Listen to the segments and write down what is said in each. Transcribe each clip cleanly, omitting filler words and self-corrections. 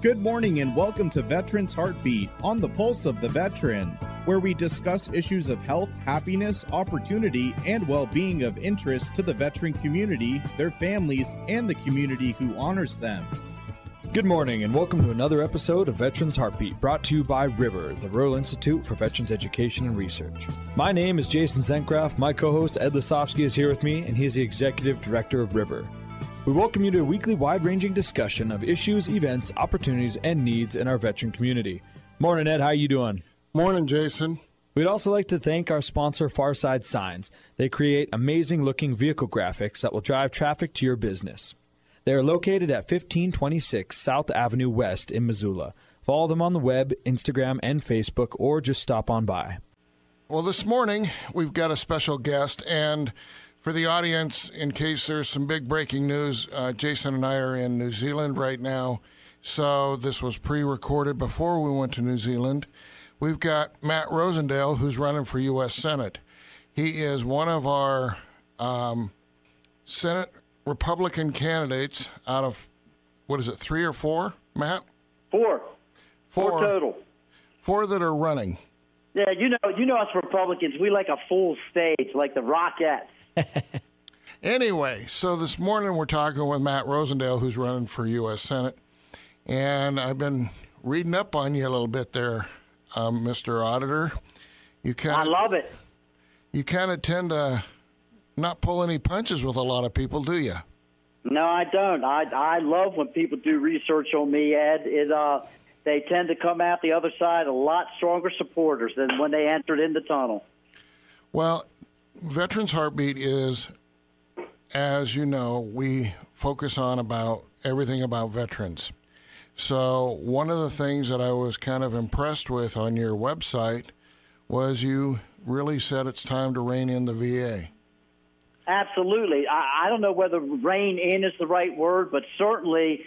Good morning and welcome to Veterans Heartbeat on the Pulse of the Veteran, where we discuss issues of health, happiness, opportunity, and well-being of interest to the veteran community, their families, and the community who honors them. Good morning and welcome to another episode of Veterans Heartbeat, brought to you by River, the Rural Institute for Veterans Education and Research. My name is Jason Zencraft. My co-host Ed Lisofsky is here with me, and he is the Executive Director of River. We welcome you to a weekly wide-ranging discussion of issues, events, opportunities, and needs in our veteran community. Morning, Ed. How you doing? Morning, Jason. We'd also like to thank our sponsor, Farside Signs. They create amazing-looking vehicle graphics that will drive traffic to your business. They are located at 1526 South Avenue West in Missoula. Follow them on the web, Instagram, and Facebook, or just stop on by. Well, this morning, we've got a special guest, and for the audience, in case there's some big breaking news, Jason and I are in New Zealand right now, so this was pre-recorded before we went to New Zealand. We've got Matt Rosendale, who's running for U.S. Senate. He is one of our Senate Republican candidates out of, 3 or 4, Matt? Four total. 4 that are running. Yeah, you know us Republicans, we like a full stage, like the Rockettes. Anyway, so this morning we're talking with Matt Rosendale, who's running for U.S. Senate, and I've been reading up on you a little bit there, Mr. Auditor. I love it. You kind of tend to not pull any punches with a lot of people, do you? No, I don't. I love when people do research on me, Ed. They tend to come out the other side a lot stronger supporters than when they entered in the tunnel. Well, Veterans Heartbeat is, as you know, we focus on about everything about veterans. So one of the things that I was kind of impressed with on your website was you really said it's time to rein in the VA. Absolutely. I don't know whether rein in is the right word, but certainly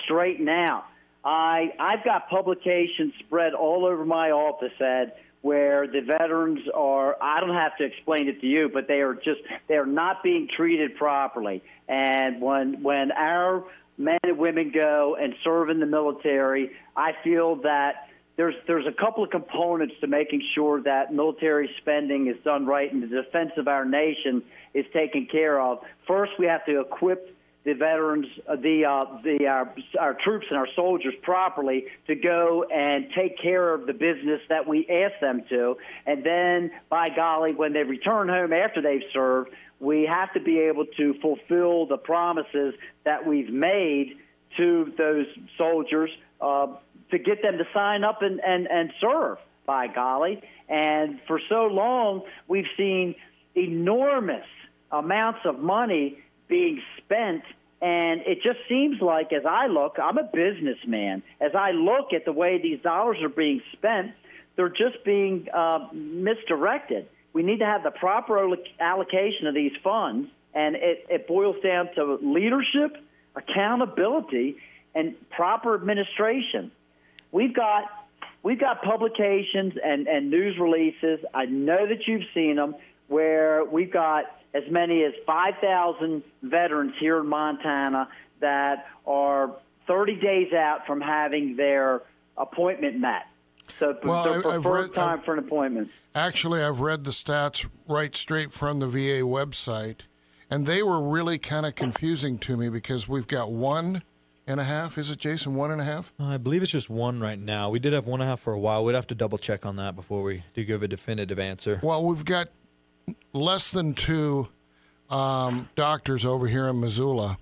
straighten out. I've got publications spread all over my office, Ed, where the veterans are, I don't have to explain it to you, but they are not being treated properly. And when our men and women go and serve in the military, I feel that there's a couple of components to making sure that military spending is done right and the defense of our nation is taken care of. First, we have to equip the veterans, our troops and our soldiers properly to go and take care of the business that we ask them to. And then, by golly, when they return home after they've served, we have to be able to fulfill the promises that we've made to those soldiers to get them to sign up and serve, by golly. And for so long, we've seen enormous amounts of money being spent, and it just seems like, as I look, I'm a businessman, as I look at the way these dollars are being spent, they're just being misdirected. We need to have the proper allocation of these funds, and it boils down to leadership, accountability, and proper administration. We've got publications and news releases, I know that you've seen them, where we've got as many as 5,000 veterans here in Montana that are 30 days out from having their appointment met. So their preferred time for an appointment. Actually, I've read the stats right straight from the VA website, and they were really kind of confusing to me because we've got 1.5. Is it, Jason, 1.5? I believe it's just 1 right now. We did have 1.5 for a while. We'd have to double check on that before we do give a definitive answer. Well, we've got less than 2 doctors over here in Missoula,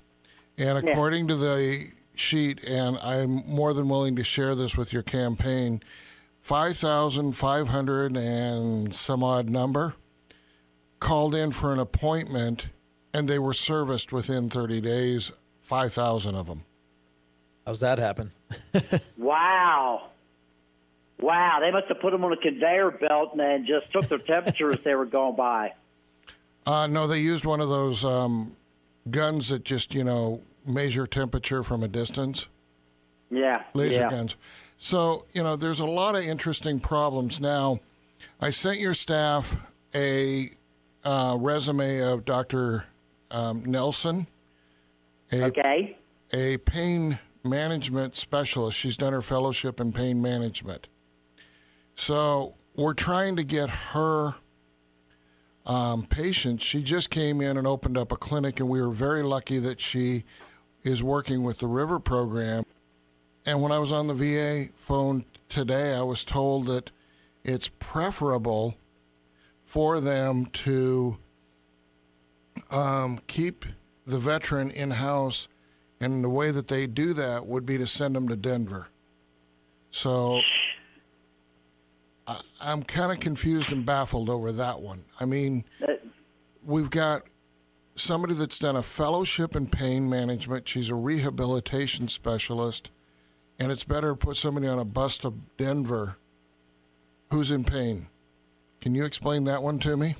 and according to the sheet, and I'm more than willing to share this with your campaign, 5,500 and some odd number called in for an appointment, and they were serviced within 30 days, 5,000 of them. How's that happen? Wow, they must have put them on a conveyor belt and just took their temperature as they were going by. No, they used one of those guns that just, measure temperature from a distance. Yeah. Laser guns. So, there's a lot of interesting problems. Now, I sent your staff a resume of Dr. Nelson, a pain management specialist. She's done her fellowship in pain management. So we're trying to get her patients. She just came in and opened up a clinic, and we were very lucky that she is working with the River program. And when I was on the VA phone today, I was told that it's preferable for them to keep the veteran in-house, and the way that they do that would be to send them to Denver. So I'm kind of confused and baffled over that one. I mean, we've got somebody that's done a fellowship in pain management. She's a rehabilitation specialist, and it's better to put somebody on a bus to Denver who's in pain. Can you explain that one to me?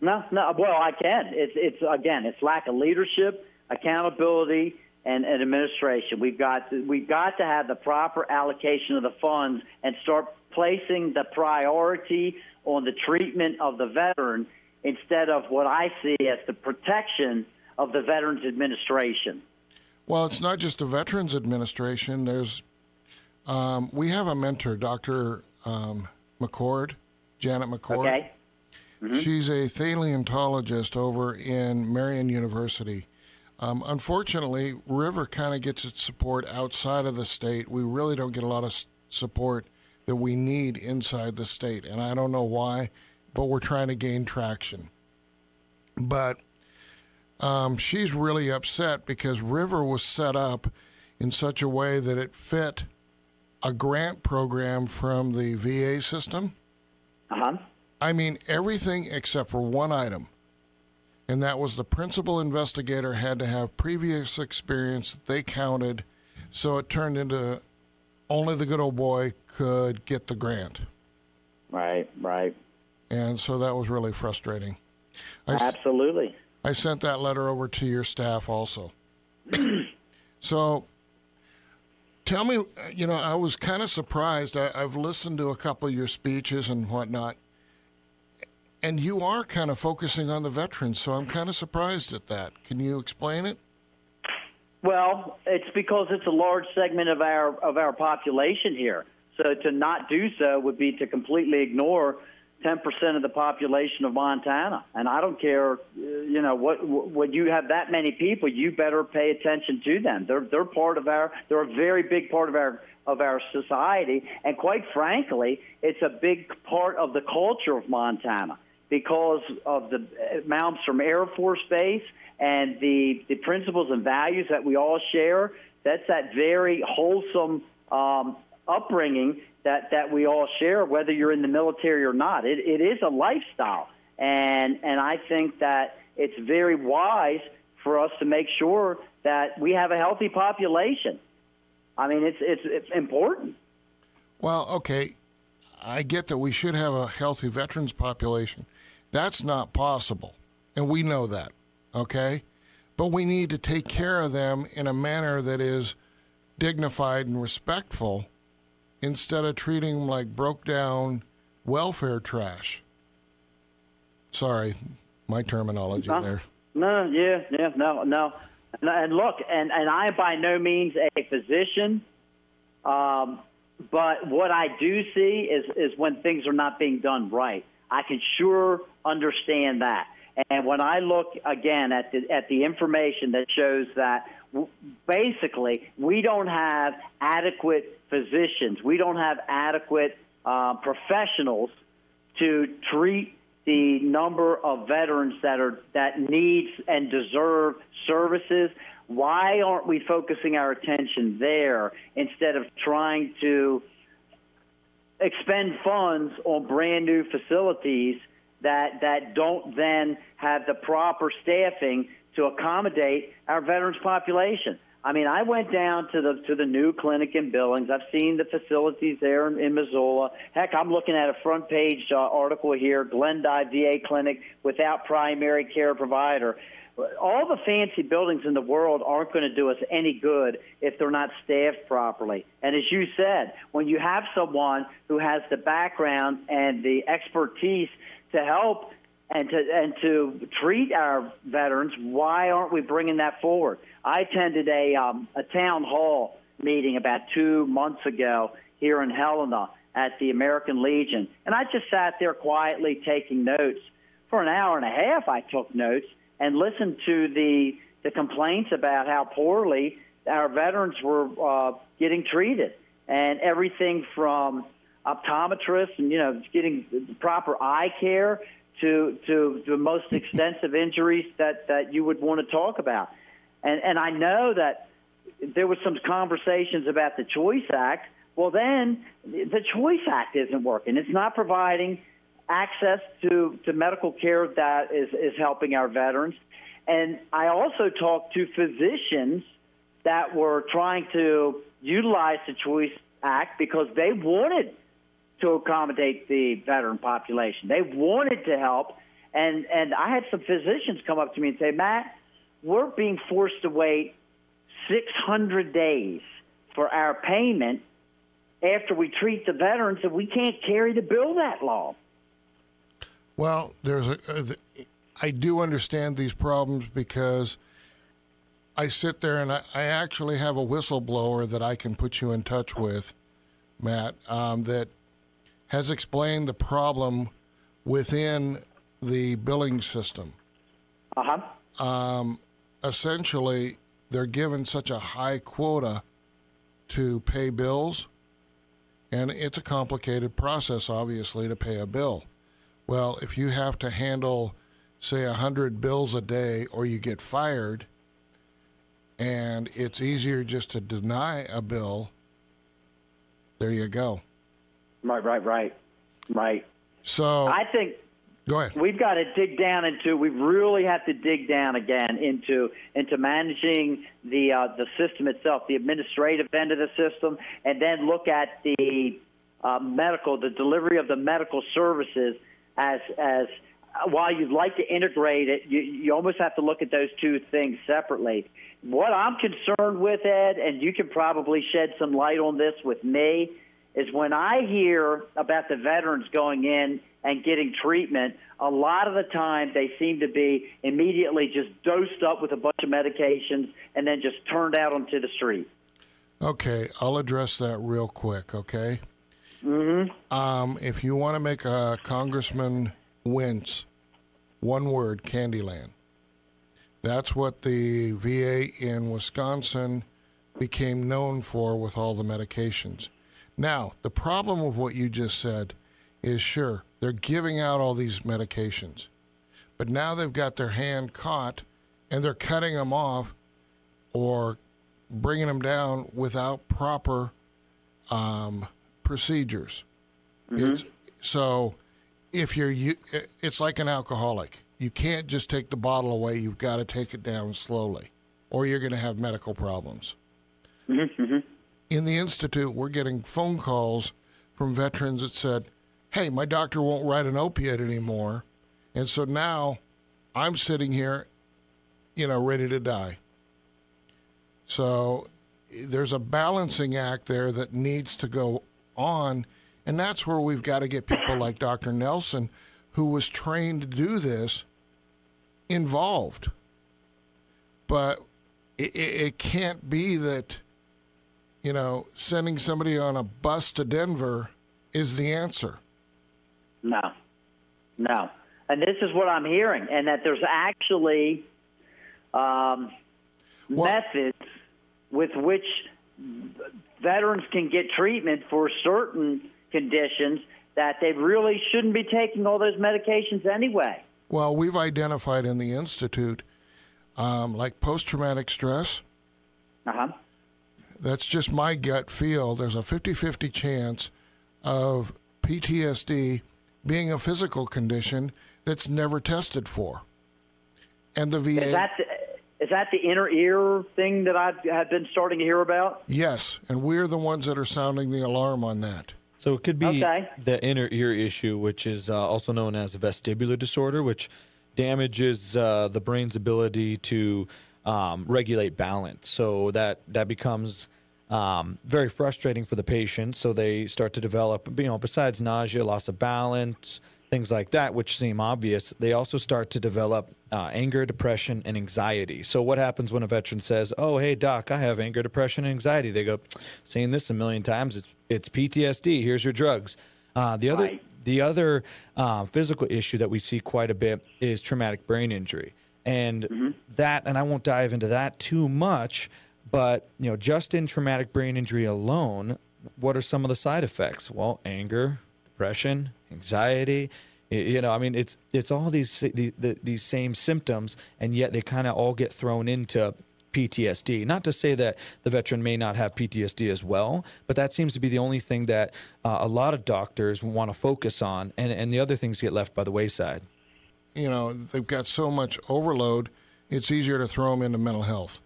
No. Well, I can. It's lack of leadership, accountability, and administration. We've got to have the proper allocation of the funds and start placing the priority on the treatment of the veteran instead of what I see as the protection of the Veterans Administration. Well, it's not just the Veterans Administration. There's we have a mentor, Dr. Janet McCord. Okay. Mm-hmm. She's a paleontologist over in Marion University. Unfortunately, River kind of gets its support outside of the state. We really don't get a lot of support that we need inside the state, and I don't know why, but we're trying to gain traction. But she's really upset because River was set up in such a way that it fit a grant program from the VA system. Uh-huh. I mean, everything except for one item, and that was the principal investigator had to have previous experience that they counted, so it turned into only the good old boy could get the grant. Right. And so that was really frustrating. Absolutely. I sent that letter over to your staff also. So tell me, I was kind of surprised. I've listened to a couple of your speeches and whatnot, and you are kind of focusing on the veterans, so I'm kind of surprised at that. Can you explain it? Well, it's because it's a large segment of our population here. So to not do so would be to completely ignore 10% of the population of Montana. And I don't care, when you have that many people, you better pay attention to them. They're a very big part of our society. And quite frankly, it's a big part of the culture of Montana because of the Malmstrom Air Force Base and the principles and values that we all share. That's that very wholesome upbringing that we all share, whether you're in the military or not. It is a lifestyle, and I think that it's very wise for us to make sure that we have a healthy population. I mean, it's important. Well, okay, I get that we should have a healthy veterans population. That's not possible, and we know that, okay? But we need to take care of them in a manner that is dignified and respectful, instead of treating them like broke-down welfare trash. Sorry, my terminology there. No. And look, and I am by no means a physician, but what I do see is when things are not being done right. I can sure understand that. And when I look, again, at the information that shows that basically we don't have adequate physicians, we don't have adequate professionals to treat the number of veterans that needs and deserve services. Why aren't we focusing our attention there instead of trying to expend funds on brand new facilities that don't then have the proper staffing to accommodate our veterans population? I mean, I went down to the new clinic in Billings. I've seen the facilities there in Missoula. Heck, I'm looking at a front page article here, Glendive VA Clinic without primary care provider. All the fancy buildings in the world aren't going to do us any good if they're not staffed properly. And as you said, when you have someone who has the background and the expertise to help and to treat our veterans, why aren't we bringing that forward? I attended a town hall meeting about 2 months ago here in Helena at the American Legion, and I just sat there quietly taking notes. For an hour and a half, I took notes and listened to the complaints about how poorly our veterans were getting treated, and everything from optometrists and, getting proper eye care to the most extensive injuries that you would want to talk about. And I know that there was some conversations about the Choice Act. Well, then the Choice Act isn't working. It's not providing access to medical care that is helping our veterans. And I also talked to physicians that were trying to utilize the Choice Act because they wanted to accommodate the veteran population. They wanted to help. And I had some physicians come up to me and say, Matt, we're being forced to wait 600 days for our payment after we treat the veterans, and we can't carry the bill that long. Well, I do understand these problems because I sit there and I actually have a whistleblower that I can put you in touch with, Matt, that has explained the problem within the billing system. Essentially, they're given such a high quota to pay bills, and it's a complicated process, obviously, to pay a bill. Well, if you have to handle, say, 100 bills a day, or you get fired, and it's easier just to deny a bill, there you go. Right. So I think go ahead. We've got to dig down we really have to dig down again into managing the system itself, the administrative end of the system, and then look at the the delivery of the medical services as while you'd like to integrate it, you almost have to look at those two things separately. What I'm concerned with, Ed, and you can probably shed some light on this with me, is when I hear about the veterans going in and getting treatment, a lot of the time they seem to be immediately just dosed up with a bunch of medications and then just turned out onto the street. Okay, I'll address that real quick, okay? Mm-hmm. If you want to make a congressman wince, one word, Candyland. That's what the VA in Wisconsin became known for with all the medications. Now, the problem with what you just said is, sure, they're giving out all these medications, but now they've got their hand caught and they're cutting them off or bringing them down without proper procedures. Mm-hmm. It's like an alcoholic. You can't just take the bottle away. You've got to take it down slowly, or you're going to have medical problems. Mm-hmm. In the Institute, we're getting phone calls from veterans that said, hey, my doctor won't write an opiate anymore, and so now I'm sitting here, ready to die. So there's a balancing act there that needs to go on, and that's where we've got to get people like Dr. Nelson, who was trained to do this, involved. But it can't be that, sending somebody on a bus to Denver is the answer. No. And this is what I'm hearing, and that there's actually methods with which veterans can get treatment for certain conditions that they really shouldn't be taking all those medications anyway. Well, we've identified in the Institute, like post-traumatic stress. Uh-huh. That's just my gut feel. There's a 50-50 chance of PTSD being a physical condition that's never tested for. And the VA... Is that the inner ear thing that I have been starting to hear about? Yes, and we're the ones that are sounding the alarm on that. So it could be the inner ear issue, which is also known as a vestibular disorder, which damages the brain's ability to regulate balance. So that becomes very frustrating for the patient. So they start to develop, besides nausea, loss of balance, things like that, which seem obvious, they also start to develop anger, depression, and anxiety. So what happens when a veteran says, "Oh, hey, doc, I have anger, depression, and anxiety"? They go, "Seen this a million times. It's PTSD. Here's your drugs." The other physical issue that we see quite a bit is traumatic brain injury. And and I won't dive into that too much, but just in traumatic brain injury alone, what are some of the side effects? Well, anger, depression, anxiety. It's all these same symptoms, and yet they kind of all get thrown into PTSD. Not to say that the veteran may not have PTSD as well, but that seems to be the only thing that a lot of doctors want to focus on, and the other things get left by the wayside. They've got so much overload, it's easier to throw them into mental health.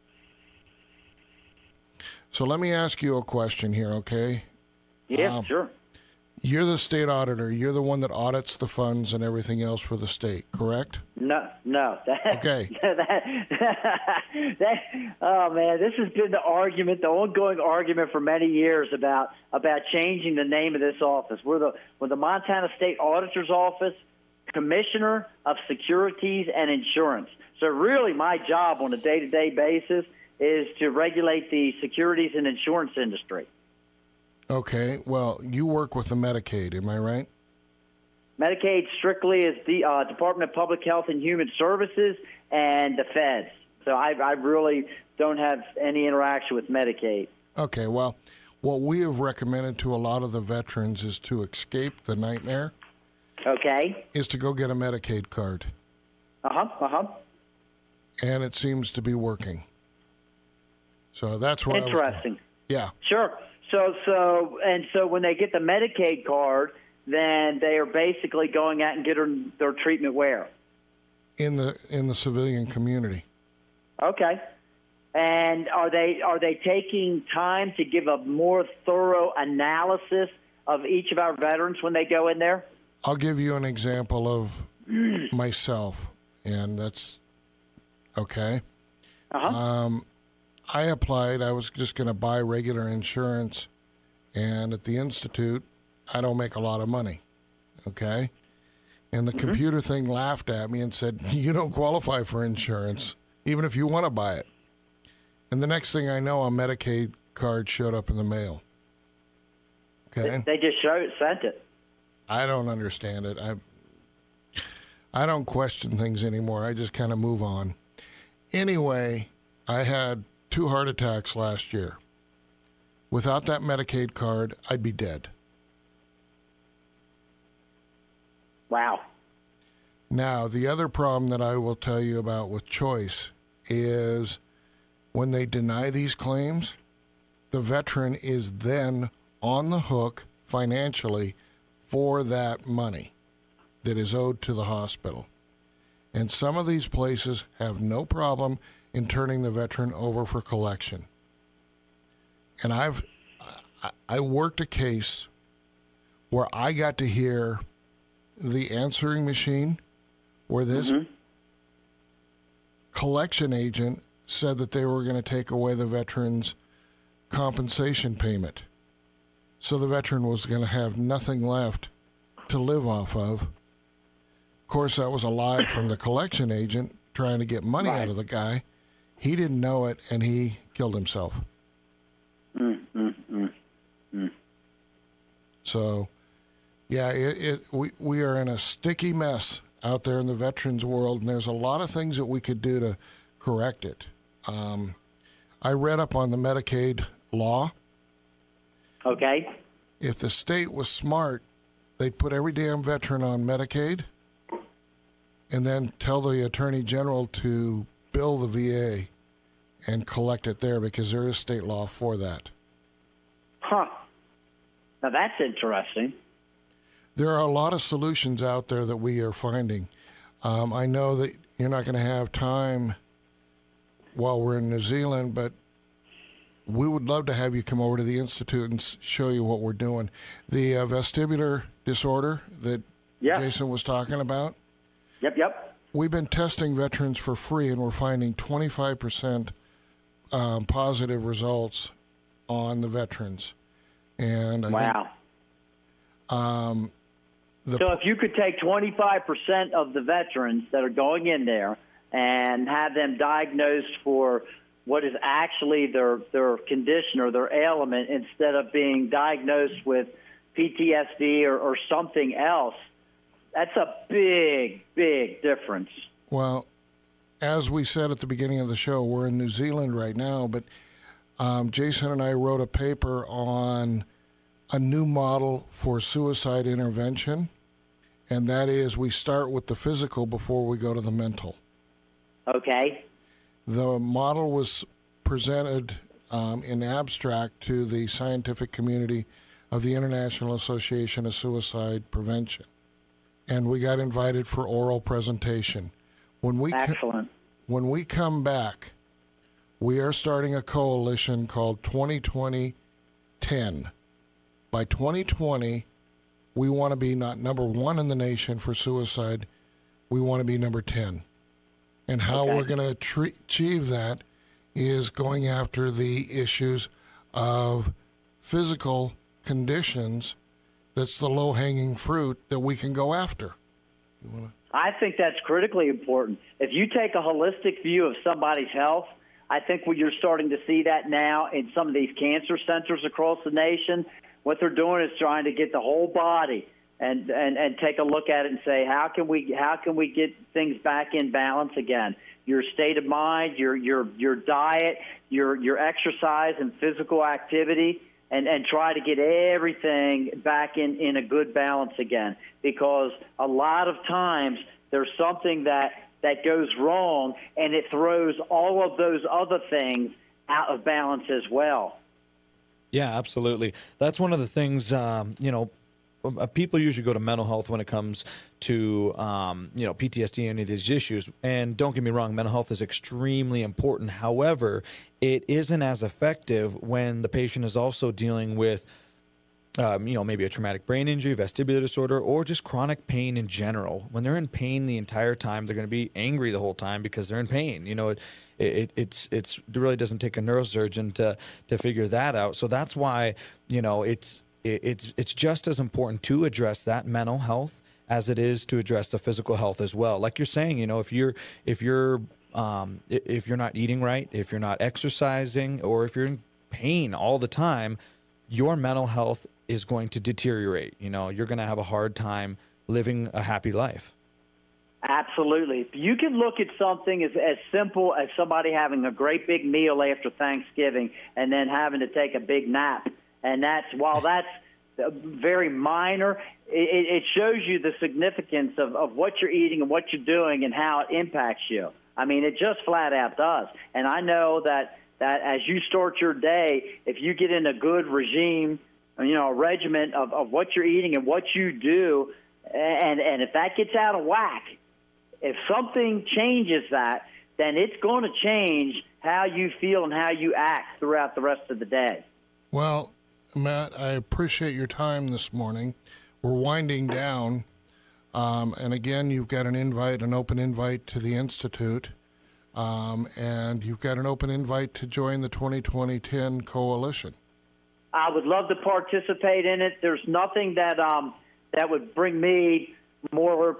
So let me ask you a question here, okay? Yeah, sure. You're the state auditor. You're the one that audits the funds and everything else for the state, correct? No. Okay. Oh, man, this has been the ongoing argument for many years about changing the name of this office. We're the Montana State Auditor's Office, Commissioner of Securities and Insurance. So really my job on a day-to-day basis is to regulate the securities and insurance industry. Okay. Well, you work with the Medicaid, am I right? Medicaid strictly is the Department of Public Health and Human Services and the feds. So I really don't have any interaction with Medicaid. Okay. Well, what we have recommended to a lot of the veterans is to escape the nightmare. Okay. Is to go get a Medicaid card. And it seems to be working. So that's what interesting. Yeah. Sure. So when they get the Medicaid card, then they are basically going out and getting their treatment where? In the civilian community. Okay. And are they taking time to give a more thorough analysis of each of our veterans when they go in there? I'll give you an example of myself, and that's okay. I applied. I was just going to buy regular insurance, and at the Institute, I don't make a lot of money, okay? And the computer thing laughed at me and said, "You don't qualify for insurance, even if you want to buy it." And the next thing I know, a Medicaid card showed up in the mail. Okay? They just sent it. I don't understand it. I don't question things anymore. I just kind of move on. Anyway, I had 2 heart attacks last year. Without that Medicaid card, I'd be dead. Wow. Now, the other problem that I will tell you about with Choice is when they deny these claims, the veteran is then on the hook financially for that money that is owed to the hospital. And some of these places have no problem in turning the veteran over for collection. And I worked a case where I got to hear the answering machine where this collection agent said that they were going to take away the veteran's compensation payment. So the veteran was going to have nothing left to live off of. Of course, that was a lie from the collection agent trying to get money out of the guy. He didn't know it, and he killed himself. So, yeah, we are in a sticky mess out there in the veterans world, and there's a lot of things that we could do to correct it. I read up on the Medicaid law. Okay. If the state was smart, they'd put every damn veteran on Medicaid and then tell the Attorney General to bill the VA and collect it there because there is state law for that. Huh. Now that's interesting. There are a lot of solutions out there that we are finding. I know that you're not going to have time while we're in New Zealand, but we would love to have you come over to the Institute and show you what we're doing. The vestibular disorder that Jason was talking about. Yep. We've been testing veterans for free, and we're finding 25% positive results on the veterans. And I think, So if you could take 25% of the veterans that are going in there and have them diagnosed for what is actually their condition or their ailment instead of being diagnosed with PTSD or something else, that's a big, big difference. Well, as we said at the beginning of the show, we're in New Zealand right now, but Jason and I wrote a paper on a new model for suicide intervention, and that is we start with the physical before we go to the mental. Okay. The model was presented in abstract to the scientific community of the International Association of Suicide Prevention, and we got invited for oral presentation. Excellent. When we come back, we are starting a coalition called 2020-10. By 2020, we want to be not number 1 in the nation for suicide. We want to be number 10. And how we're going to achieve that is going after the issues of physical conditions. That's the low-hanging fruit that we can go after. I think that's critically important. If you take a holistic view of somebody's health, I think you're starting to see that now in some of these cancer centers across the nation. What they're doing is trying to get the whole body and take a look at it and say, how can we get things back in balance again? Your state of mind, your diet, your exercise and physical activity, and try to get everything back in a good balance again. Because a lot of times there's something that goes wrong, and it throws all of those other things out of balance as well. Yeah, absolutely. That's one of the things, people usually go to mental health when it comes to, PTSD and any of these issues. And don't get me wrong, mental health is extremely important. However, it isn't as effective when the patient is also dealing with, maybe a traumatic brain injury, vestibular disorder, or just chronic pain in general. When they're in pain the entire time, they're going to be angry the whole time because they're in pain. It really doesn't take a neurosurgeon to figure that out. So that's why, it's just as important to address that mental health as it is to address the physical health as well. Like you're saying, if you're not eating right, if you're not exercising, or if you're in pain all the time, your mental health is going to deteriorate. You're going to have a hard time living a happy life. Absolutely. You can look at something as simple as somebody having a great big meal after Thanksgiving and then having to take a big nap. And while that's very minor, it shows you the significance of what you're eating and what you're doing and how it impacts you. I mean, it just flat out does. And I know that as you start your day, if you get in a good regime, a regimen of what you're eating and what you do, and if that gets out of whack, if something changes that, then it's going to change how you feel and how you act throughout the rest of the day. Well, Matt, I appreciate your time this morning. We're winding down. And again, you've got an open invite to the Institute. And you've got an open invite to join the 2020-10 coalition. I would love to participate in it. There's nothing that would bring me more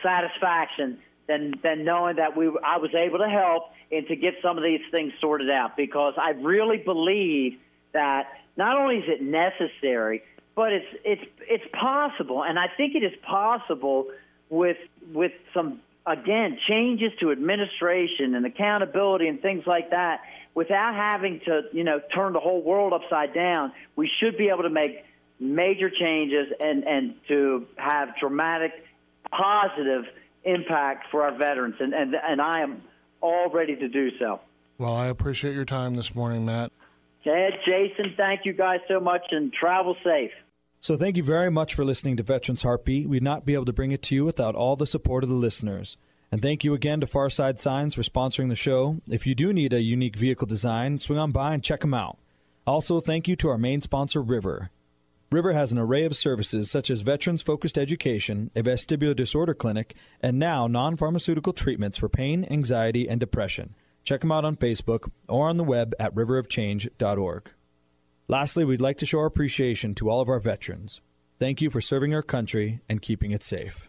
satisfaction than knowing that I was able to help and to get some of these things sorted out, because I really believe that not only is it necessary, but it's possible, and I think it is possible with some, again, changes to administration and accountability and things like that. Without having to, turn the whole world upside down, we should be able to make major changes and to have dramatic, positive impact for our veterans. And I am all ready to do so. Well, I appreciate your time this morning, Matt. Ted, Jason, thank you guys so much, and travel safe. So thank you very much for listening to Veterans Heartbeat. We'd not be able to bring it to you without all the support of the listeners. And thank you again to Farside Signs for sponsoring the show. If you do need a unique vehicle design, swing on by and check them out. Also, thank you to our main sponsor, River. River has an array of services such as veterans-focused education, a vestibular disorder clinic, and now non-pharmaceutical treatments for pain, anxiety, and depression. Check them out on Facebook or on the web at riverofchange.org. Lastly, we'd like to show our appreciation to all of our veterans. Thank you for serving our country and keeping it safe.